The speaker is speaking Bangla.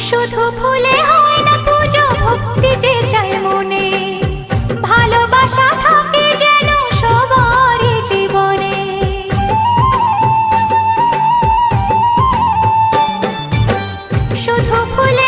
শুধু ফুলে হয় না পুজো, ভক্তি যে চায় মনে, ভালোবাসা থাকে যেন সবারই জীবনে। শুধু ফুলে